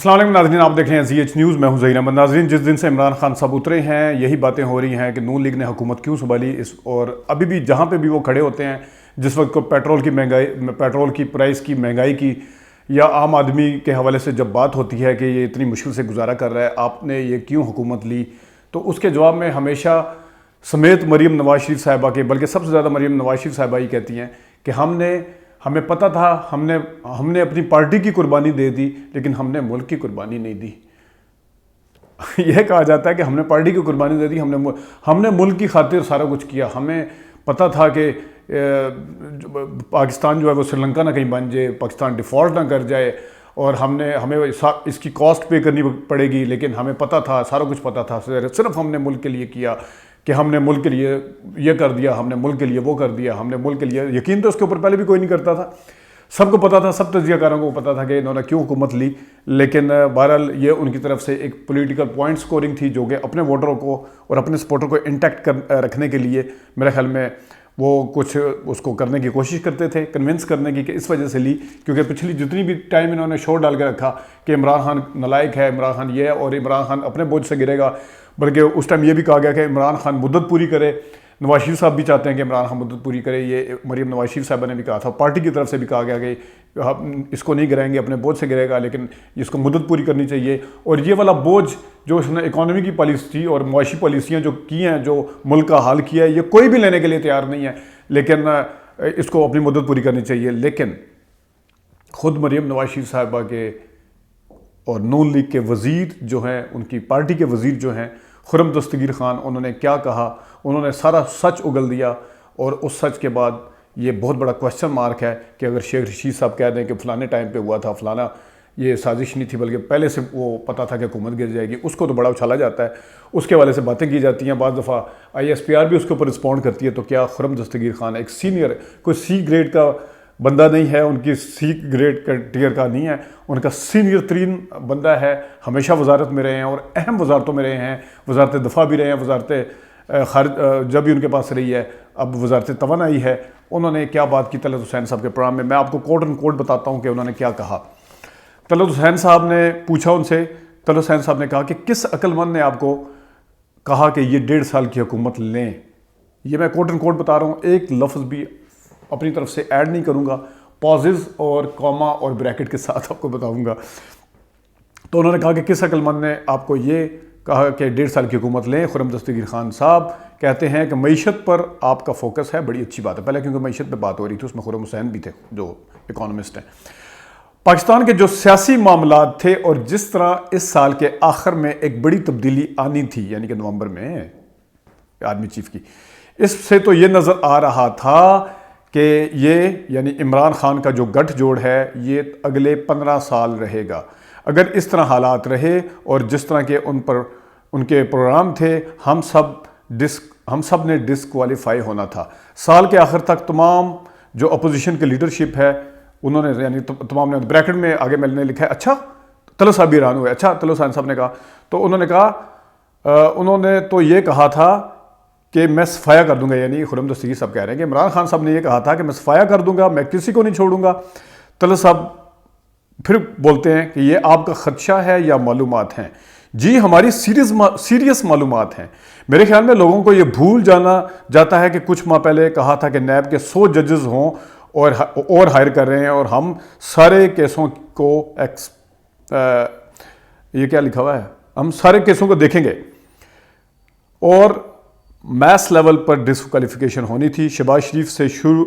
السلام علیکم ناظرین، آپ دیکھ رہے ہیں ZH نیوز، میں ہوں ظہیر احمد۔ ناظرین، جس دن سے عمران خان صاحب اترے ہیں یہی باتیں ہو رہی ہیں کہ نون لیگ نے حکومت کیوں سنبھالی، اور ابھی بھی جہاں پہ بھی وہ کھڑے ہوتے ہیں، جس وقت کو پیٹرول کی پرائس کی مہنگائی کی یا عام آدمی کے حوالے سے جب بات ہوتی ہے کہ یہ اتنی مشکل سے گزارا کر رہا ہے، آپ نے یہ کیوں حکومت لی، تو اس کے جواب میں ہمیشہ سمیت مریم نواز شریف صاحبہ کے، بلکہ سب سے زیادہ مریم نواز شریف صاحبہ ہی کہتی ہیں کہ ہمیں پتہ تھا، ہم نے اپنی پارٹی کی قربانی دے دی لیکن ہم نے ملک کی قربانی نہیں دی۔ یہ کہا جاتا ہے کہ ہم نے پارٹی کی قربانی دے دی، ہم نے ملک کی خاطر سارا کچھ کیا۔ ہمیں پتہ تھا کہ پاکستان جو ہے وہ سری لنکا نہ کہیں بن جائے، پاکستان ڈیفالٹ نہ کر جائے، اور ہمیں اس کی کاسٹ پے کرنی پڑے گی، لیکن ہمیں پتہ تھا، سارا کچھ پتہ تھا، صرف ہم نے ملک کے لیے کیا کہ ہم نے ملک کے لیے یہ کر دیا، ہم نے ملک کے لیے وہ کر دیا، ہم نے ملک کے لیے یقین تو اس کے اوپر پہلے بھی کوئی نہیں کرتا تھا، سب کو پتہ تھا، سب تجزیہ کاروں کو پتہ تھا کہ انہوں نے کیوں حکومت لی، لیکن بہرحال یہ ان کی طرف سے ایک پولیٹیکل پوائنٹ سکورنگ تھی جو کہ اپنے ووٹروں کو اور اپنے سپورٹر کو انٹیکٹ رکھنے کے لیے میرے خیال میں وہ کچھ اس کو کرنے کی کوشش کرتے تھے، کنونس کرنے کی، کہ اس وجہ سے لی کیونکہ پچھلی جتنی بھی ٹائم انہوں نے شور ڈال کے رکھا کہ عمران خان نالائق ہے، عمران خان یہ ہے اور عمران خان اپنے بوجھ سے گرے گا، بلکہ اس ٹائم یہ بھی کہا گیا کہ عمران خان مدت پوری کرے، نواز شریف صاحب بھی چاہتے ہیں کہ عمران خان مدت پوری کرے، یہ مریم نواز شریف صاحبہ نے بھی کہا تھا، پارٹی کی طرف سے بھی کہا گیا کہ اس کو نہیں گرائیں گے، اپنے بوجھ سے گرے گا، لیکن اس کو مدت پوری کرنی چاہیے، اور یہ والا بوجھ جو اس نے اکانومی کی پالیسی اور معاشی پالیسیاں جو کی ہیں، جو ملک کا حال کیا ہے، یہ کوئی بھی لینے کے لیے تیار نہیں ہے، لیکن اس کو اپنی مدت پوری کرنی چاہیے۔ لیکن خود مریم نواز شریف صاحبہ کے اور نون لیگ کے وزیر جو ہیں، ان کی پارٹی کے وزیر جو ہیں خرم دستگیر خان، انہوں نے کیا کہا، انہوں نے سارا سچ اگل دیا، اور اس سچ کے بعد یہ بہت بڑا کوسچن مارک ہے کہ اگر شیخ رشید صاحب کہہ دیں کہ فلانے ٹائم پہ ہوا تھا، فلانا یہ سازش نہیں تھی بلکہ پہلے سے وہ پتہ تھا کہ حکومت گر جائے گی، اس کو تو بڑا اچھالا جاتا ہے، اس کے حوالے سے باتیں کی جاتی ہیں، بعض دفعہ ISPR بھی اس کے اوپر رسپونڈ کرتی ہے، تو کیا خرم دستگیر خان ایک سینئر، کوئی C گریڈ کا بندہ نہیں ہے، ان کی C گریڈ کا ٹیئر کا نہیں ہے، ان کا سینئر ترین بندہ ہے، ہمیشہ وزارت میں رہے ہیں اور اہم وزارتوں میں رہے ہیں، وزارت دفاع بھی رہے ہیں، وزارت خارج جب بھی ان کے پاس رہی ہے، اب وزارت توانائی ہے، انہوں نے کیا بات کی طلعت حسین صاحب کے پروگرام میں، میں آپ کو کوٹ اینڈ کوٹ بتاتا ہوں کہ انہوں نے کیا کہا۔ طلعت حسین صاحب نے پوچھا ان سے، طلعت حسین صاحب نے کہا کہ کس عقل مند نے آپ کو کہا کہ یہ 1.5 سال کی حکومت لیں؟ یہ میں کوٹ اینڈ کوٹ بتا رہا ہوں، ایک لفظ بھی اپنی طرف سے ایڈ نہیں کروں گا، پازز اور کاما اور بریکٹ کے ساتھ آپ کو بتاؤں گا۔ تو انہوں نے کہا کہ کس عقل مند نے آپ کو یہ کہا کہ 1.5 سال کی حکومت لیں؟ خرم دستگیر خان صاحب کہتے ہیں کہ معیشت پر آپ کا فوکس ہے، بڑی اچھی بات ہے، پہلے کیونکہ معیشت پہ بات ہو رہی تھی، اس میں خرم حسین بھی تھے جو اکانومسٹ ہیں۔ پاکستان کے جو سیاسی معاملات تھے اور جس طرح اس سال کے آخر میں ایک بڑی تبدیلی آنی تھی، یعنی کہ نومبر میں آرمی چیف کی، اس سے تو یہ نظر آ رہا تھا کہ یہ یعنی عمران خان کا جو گٹھ جوڑ ہے یہ اگلے 15 سال رہے گا، اگر اس طرح حالات رہے اور جس طرح کے ان کے پروگرام تھے، ہم سب نے ڈسکوالیفائی ہونا تھا۔ سال کے آخر تک تمام جو اپوزیشن کے لیڈرشپ ہے، انہوں نے یعنی تمام نے بریکٹ میں آگے میں نے لکھا ہے، اچھا طلعت صاحب بھی حیران ہوئے، اچھا طلعت حسین صاحب نے کہا، تو انہوں نے کہا انہوں نے تو یہ کہا تھا کہ میں صفایا کر دوں گا، یعنی خرم دستگیر صاحب کہہ رہے ہیں کہ عمران خان صاحب نے یہ کہا تھا کہ میں صفایا کر دوں گا، میں کسی کو نہیں چھوڑوں گا۔ طلعت صاحب پھر بولتے ہیں کہ یہ آپ کا خدشہ ہے یا معلومات ہیں؟ جی ہماری سیریس معلومات ہیں۔ میرے خیال میں لوگوں کو یہ بھول جاتا ہے کہ کچھ ماہ پہلے کہا تھا کہ نیب کے 100 ججز ہوں اور ہائر کر رہے ہیں، اور ہم سارے کیسوں کو یہ کیا لکھا ہوا ہے، ہم سارے کیسوں کو دیکھیں گے، اور میس لیول پر ڈسکوالیفیکیشن ہونی تھی۔ شہباز شریف سے شروع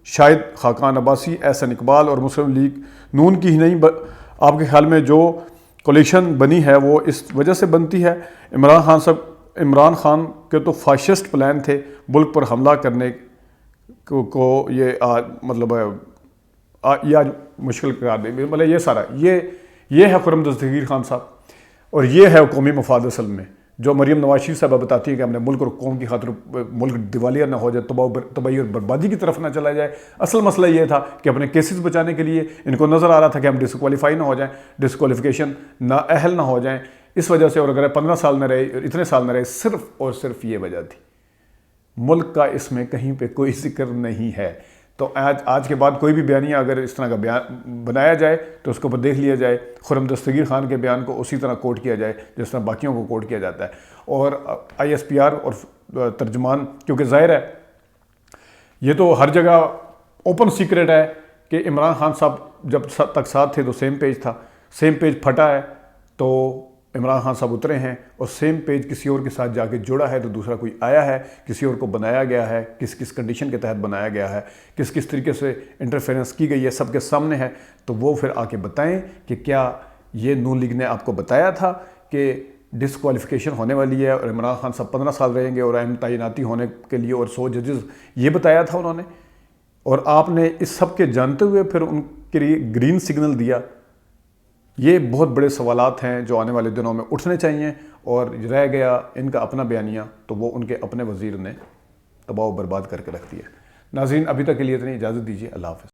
شاہد خاقان عباسی، احسن اقبال اور مسلم لیگ نون کی ہی نہیں، آپ کے خیال میں جو کولیشن بنی ہے وہ اس وجہ سے بنتی ہے؟ عمران خان کے تو فاشسٹ پلان تھے ملک پر حملہ کرنے کو، یہ مطلب یہ آج مشکل قرار دے، مطلب یہ سارا یہ ہے خرم دستگیر خان صاحب، اور یہ ہے قومی مفاد اصل میں، جو مریم نواز شریف صاحبہ بتاتی ہے کہ ہم نے ملک اور قوم کی خاطر ملک دیوالیہ نہ ہو جائے، تباہی اور بربادی کی طرف نہ چلا جائے۔ اصل مسئلہ یہ تھا کہ اپنے کیسز بچانے کے لیے ان کو نظر آ رہا تھا کہ ہم ڈسکوالیفائی نہ ہو جائیں، ڈسکوالیفیکیشن نہ اہل نہ ہو جائیں، اس وجہ سے، اور اگر 15 سال نہ رہے، اتنے سال نہ رہے، صرف اور صرف یہ وجہ تھی۔ ملک کا اس میں کہیں پہ کوئی ذکر نہیں ہے۔ تو آج کے بعد کوئی بھی بیانیہ اگر اس طرح کا بیان بنایا جائے تو اس کے اوپر دیکھ لیا جائے، خرم دستگیر خان کے بیان کو اسی طرح کوٹ کیا جائے جس طرح باقیوں کو کوٹ کیا جاتا ہے. اور ISPR اور ترجمان، کیونکہ ظاہر ہے یہ تو ہر جگہ اوپن سیکرٹ ہے کہ عمران خان صاحب جب تک ساتھ تھے تو سیم پیج تھا، سیم پیج پھٹا ہے تو عمران خان صاحب اترے ہیں، اور سیم پیج کسی اور کے ساتھ جا کے جڑا ہے تو دوسرا کوئی آیا ہے، کسی اور کو بنایا گیا ہے، کس کنڈیشن کے تحت بنایا گیا ہے، کس طریقے سے انٹرفیرنس کی گئی ہے، سب کے سامنے ہے. تو وہ پھر آ کے بتائیں کہ کیا یہ نون لیگ نے آپ کو بتایا تھا کہ ڈسکوالیفیکیشن ہونے والی ہے اور عمران خان صاحب 15 سال رہیں گے اور اہم تعیناتی ہونے کے لیے اور 100 ججز، یہ بتایا تھا انہوں نے، اور آپ نے اس سب کے جانتے ہوئے پھر ان کے لیے گرین سگنل دیا؟ یہ بہت بڑے سوالات ہیں جو آنے والے دنوں میں اٹھنے چاہیے. اور رہ گیا ان کا اپنا بیانیہ تو وہ ان کے اپنے وزیر نے تباہ و برباد کر کے رکھ دیا. ناظرین ابھی تک کے لیے اتنی اجازت دیجیے. اللہ حافظ.